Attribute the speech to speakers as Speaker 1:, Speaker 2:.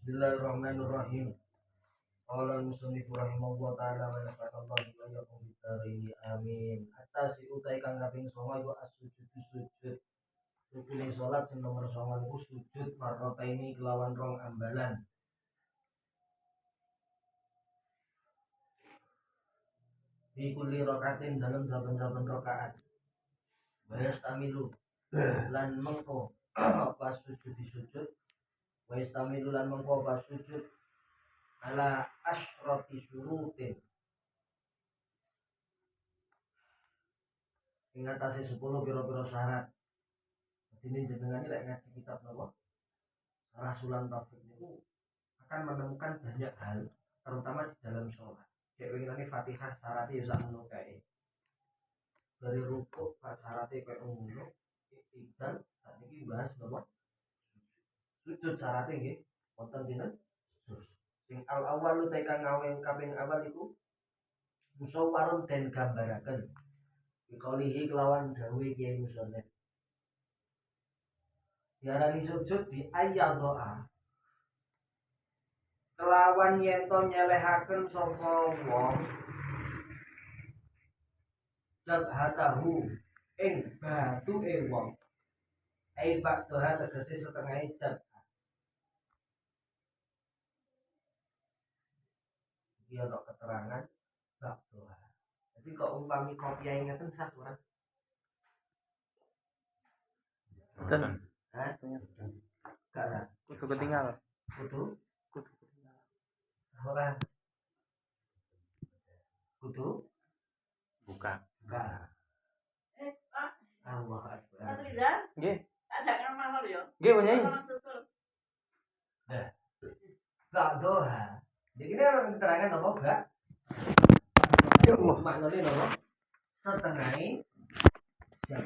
Speaker 1: Bismillahirrahmanirrahim. Qala al-musannif rahimahullah ta'ala wa nafa'allahu wa iyyakum bid-dharain amin. Atas utai kang kaping 9 iku as-sujud. Rukune salat sing nomor 9 iku sujud marrataini kelawan rong ambalan. Di kulli rakatin dalam saben-saben rakaat. Wa yastamilu lan mengko pas sujud wa yastamilu lan mengko pas sujud ala asyrati syurutin ing atase 10 pira-pira syarat. Dene jenengan lek ngaji kitab napa Sarah Sulam Taufik niku akan menemukan banyak hal terutama di dalam sholat. Kayak winginane Fatihah syaratnya ya sakmono kae. Dari rukuk pas syaratnya kayak ngono, iktidal saat ini bahas napa sujud syaratnya nggih wonten dinten sing al-awwal tekan ngaweng kaping awal iku musawwarun den gambaraken dikolihi kelawan dawe Kiai Musonef diarani sujud di ayyadha kelawan yen to nyelehaken sapa wong jabhatahu ing batuke wong ai bakdoha tegese setengah jab. Iki ana keterangan bakdoha. Jadi kok umpami kopiah ingeten sah ora?
Speaker 2: Betul.
Speaker 1: Hah? Gak sah.
Speaker 2: Kudu ketinggal.
Speaker 1: Kudu
Speaker 2: ketinggal.
Speaker 1: Ora. Kudu
Speaker 2: Buka.
Speaker 1: Pak. Allah Akbar.
Speaker 3: Mas Rizal?
Speaker 2: Nggih.
Speaker 3: Tak jangan mawar ya.
Speaker 2: Nggih, Nyai.
Speaker 1: Bakdoha. Jadi ini orang keterangan apa gak? Ya Allah. Maknanya apa? Setengah